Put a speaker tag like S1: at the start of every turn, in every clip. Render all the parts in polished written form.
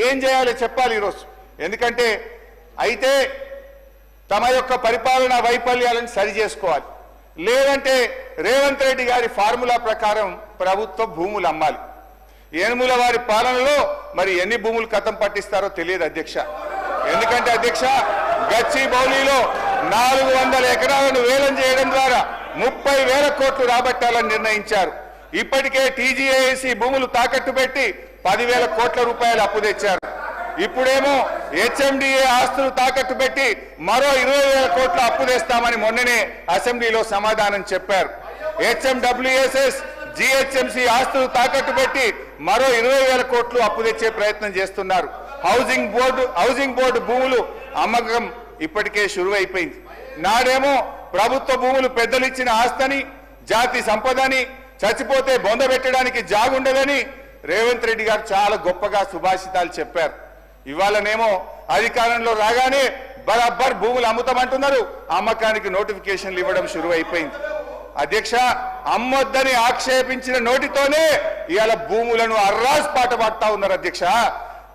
S1: ఏం చేయాలో చెప్పాలి ఈరోజు. ఎందుకంటే అయితే తమ యొక్క పరిపాలనా వైఫల్యాలను సరి చేసుకోవాలి. లేదంటే రేవంత్ రెడ్డి గారి ఫార్ములా ప్రకారం ప్రభుత్వ భూములు అమ్మాలి. ఏనుముల వారి పాలనలో మరి ఎన్ని భూములు కథం పట్టిస్తారో తెలియదు అధ్యక్ష. ఎందుకంటే అధ్యక్ష, గచ్చిబౌలిలో 400 ఎకరాలను వేలం చేయడం ద్వారా 30,000 కోట్లు రాబట్టాలని నిర్ణయించారు. ఇప్పటికే టీజీఏసీ భూములు తాకట్టు పెట్టి 10,000 కోట్ల రూపాయలు అప్పు తెచ్చారు. ఇప్పుడేమో హెచ్ఎండిఏ ఆస్తులు తాకట్టు పెట్టి మరో 20,000 కోట్ల అప్పు తెస్తామని మొన్ననే అసెంబ్లీలో సమాధానం చెప్పారు. హెచ్ఎండబ్ల్యూఎస్ఎస్ జిహెచ్ఎంసీ ఆస్తులు తాకట్టు పెట్టి మరో 20,000 కోట్లు అప్పు తెచ్చే ప్రయత్నం చేస్తున్నారు. హౌసింగ్ బోర్డు భూములు అమ్మకం ఇప్పటికే షురువైపోయింది. నాడేమో ప్రభుత్వ భూములు పెద్దలు ఇచ్చిన ఆస్తని, జాతి సంపదని, చచ్చిపోతే బొంద పెట్టడానికి జాగుండదని రేవంత్ రెడ్డి గారు చాలా గొప్పగా సుభాషితాలు చెప్పారు. ఇవాళనేమో అధికారంలో రాగానే బరాబర్ భూములు అమ్ముతామంటున్నారు. అమ్మకానికి నోటిఫికేషన్లు ఇవ్వడం షురువైపోయింది. అధ్యక్ష, అమ్మొద్దని ఆక్షేపించిన నోటితోనే ఇవాళ భూములను అర్రాస్ పాట పాడుతా ఉన్నారు అధ్యక్ష.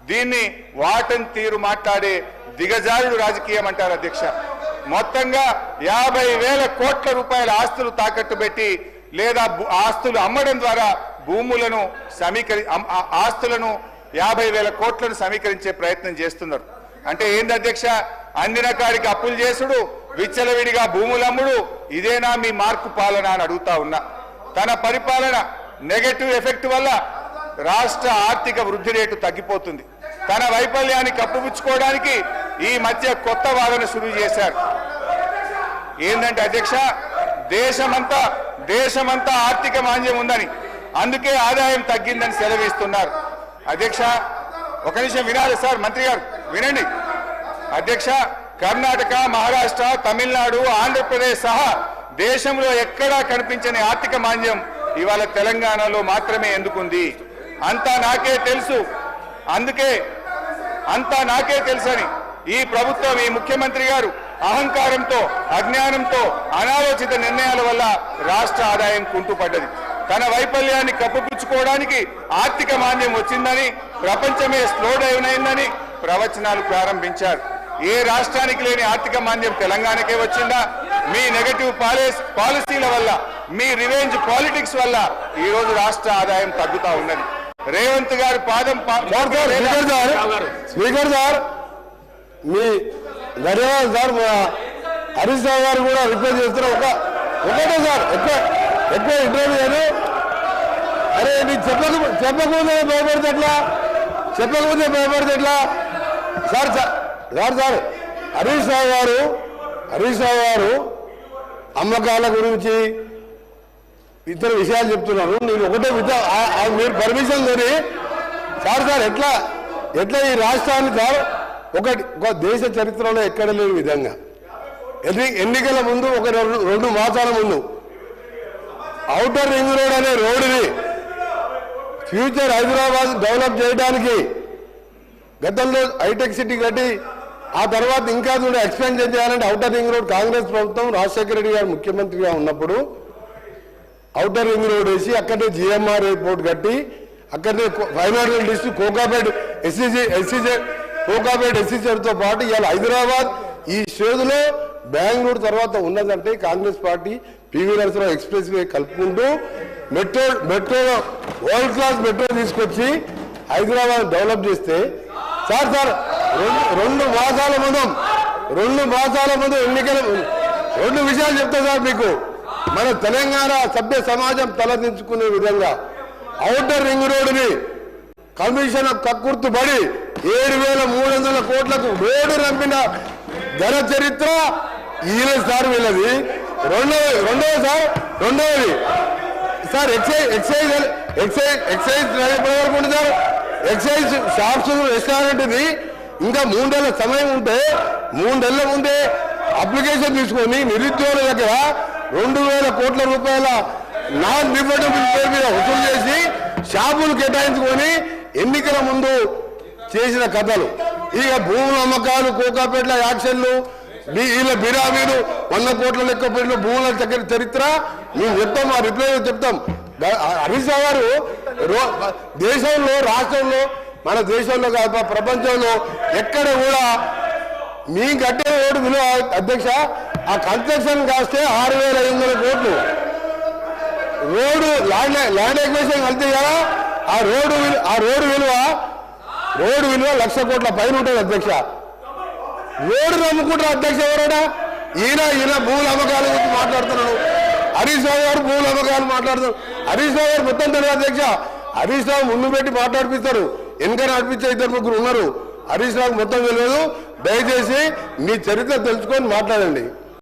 S1: దీన్ని వాటన్ తీరు మాట్లాడే దిగజారుడు రాజకీయం అంటారు అధ్యక్ష. మొత్తంగా 50,000 కోట్ల రూపాయల ఆస్తులు తాకట్టు పెట్టి లేదా ఆస్తులు అమ్మడం ద్వారా భూములను ఆస్తులను 50,000 కోట్లను సమీకరించే ప్రయత్నం చేస్తున్నారు. అంటే ఏంది అధ్యక్ష, అందిన కాడికి అప్పులు చేసుడు, విచ్చలవిడిగా భూములమ్ముడు, ఇదేనా మీ మార్కు పాలన అని అడుగుతా ఉన్నా. తన పరిపాలన నెగటివ్ ఎఫెక్ట్ వల్ల రాష్ట్ర ఆర్థిక వృద్ధి రేటు తగ్గిపోతుంది. తన వైఫల్యాన్ని కప్పుపుచ్చుకోవడానికి ఈ మధ్య కొత్త వాదన శురు చేశారు. ఏంటంటే అధ్యక్ష, దేశమంతా ఆర్థిక మాంద్యం ఉందని, అందుకే ఆదాయం తగ్గిందని సెలవిస్తున్నారు. అధ్యక్ష, ఒక నిమిషం వినాలి సార్, మంత్రి గారు వినండి. అధ్యక్ష, కర్ణాటక, మహారాష్ట్ర, తమిళనాడు, ఆంధ్రప్రదేశ్ సహా దేశంలో ఎక్కడా కనిపించని ఆర్థిక మాంద్యం ఇవాళ తెలంగాణలో మాత్రమే ఎందుకుంది? అంతా నాకే తెలుసు, అందుకే అంతా నాకే తెలుసని ఈ ప్రభుత్వం, ఈ ముఖ్యమంత్రి గారు అహంకారంతో, అజ్ఞానంతో, అనాలోచిత నిర్ణయాల వల్ల రాష్ట్ర ఆదాయం కుంటుపడ్డది. తన వైఫల్యాన్ని కప్పుపుచ్చుకోవడానికి ఆర్థిక మాంద్యం వచ్చిందని, ప్రపంచమే స్లో డౌన్ అయిందని ప్రవచనాలు ప్రారంభించారు. ఏ రాష్ట్రానికి లేని ఆర్థిక మాంద్యం తెలంగాణకే వచ్చిందా? మీ నెగటివ్ పాలసీల వల్ల, మీ రివెంజ్ పాలిటిక్స్ వల్ల ఈ రోజు రాష్ట్ర ఆదాయం తగ్గుతా ఉన్నది. రేవంత్ గారి పాదం
S2: స్పీకర్ సార్, మీ ధన్యవాదాలు సార్. హరీష్ రావు గారు కూడా రిక్వెస్ట్ చేస్తున్నారు. ఒకటే సార్, ఎక్కువ ఇంటర్వ్యూ అని. అరే నీకు చెప్పకముందే భయపడితే ఎట్లా? సార్ హరీష్ రావు గారు అమ్మకాల గురించి ఇతర విషయాలు చెప్తున్నారు. నేను ఒకటే మీరు పర్మిషన్ కొని సార్ ఎట్లా ఈ రాష్ట్రాన్ని సార్ ఒక దేశ చరిత్రలో ఎక్కడ లేని విధంగా ఎన్నికల ముందు ఒక 2 మాసాల ముందు ఔటర్ రింగ్ రోడ్ అనే రోడ్డుని ఫ్యూచర్ హైదరాబాద్ డెవలప్ చేయడానికి గతంలో హైటెక్ సిటీ కట్టి ఆ తర్వాత ఇంకా కూడా ఎక్స్పెన్షన్ చేయాలంటే ఔటర్ రింగ్ రోడ్ కాంగ్రెస్ ప్రభుత్వం రాజశేఖర రెడ్డి గారు ముఖ్యమంత్రిగా ఉన్నప్పుడు ఔటర్ రింగ్ రోడ్ వేసి అక్కడే జిఎంఆర్ ఎయిర్పోర్ట్ కట్టి అక్కడే ఫైనాన్షియల్ డిస్ట్రిక్ట్ కోకాపేట్ ఎస్సీజెడ్తో పాటు ఇవాళ హైదరాబాద్ ఈ స్టేజ్లో బెంగళూరు తర్వాత ఉన్నదంటే Congress party PV Narasimha Rao expressway కలుపుకుంటూ మెట్రో వరల్డ్ క్లాస్ మెట్రో తీసుకొచ్చి హైదరాబాద్ డెవలప్ చేస్తే సార్ 2 మాసాల ముందు ఎన్నికల 2 విషయాలు చెప్తా సార్ మీకు. మన తెలంగాణ సభ్య సమాజం తలదించుకునే విధంగా ఔటర్ రింగ్ రోడ్డుని కమిషన్ కక్కుర్తుపడి 7,300 కోట్లకు రోడ్డు రంపిన ఘన చరిత్ర ఈయన సార్ వీళ్ళది. రెండవది sir excise sir excise shops restaurant ఇది ఇంకా 3 నెలల సమయం ఉంటే 3 నెలల ముందే అప్లికేషన్ తీసుకొని నిరుద్యోగుల దగ్గర 2,000 కోట్ల రూపాయల నాన్ రిఫండబుల్ పేరు మీద వసూలు చేసి షాపులు కేటాయించుకొని ఎన్నికల ముందు చేసిన కథలు. ఇక భూముల అమ్మకాలు, కోకాపేట్ల యాక్షన్లు, వీళ్ళ బిరామీలు 100 కోట్ల లెక్క పెట్టిన భూముల చరిత్ర మేము చెప్తాం, ఆ రిప్లై చెప్తాం. హరీష్ రావు గారు దేశంలో రాష్ట్రంలో మన దేశంలో కాదు ప్రపంచంలో ఎక్కడ కూడా మీ కట్టే రోడ్డు విలువ అధ్యక్ష ఆ కన్స్ట్రక్షన్ కాస్తే 6,500 కోట్లు రోడ్డు ల్యాండ్ ఎక్విజిషన్ కలితే కదా ఆ రోడ్డు విలువ 1,00,000 కోట్ల పైన ఉంటుంది అధ్యక్ష. రోడ్డు నమ్ముకుంటారు అధ్యక్ష ఎవరైనా ఈయన భూముల అమ్మకాల గురించి మాట్లాడుతున్నాడు. హరీష్ రావు గారు భూముల అమ్మకాలు మాట్లాడుతున్నారు. హరీష్ రావు గారు మొత్తం తెలియదు అధ్యక్ష. హరీష్ రావు ముందు పెట్టి మాట్లాడిపిస్తారు, వెనక నడిపించే 2-3 ఉన్నారు. హరీష్ రావు మొత్తం తెలియదు. దయచేసి మీ చరిత్ర తెలుసుకొని మాట్లాడండి.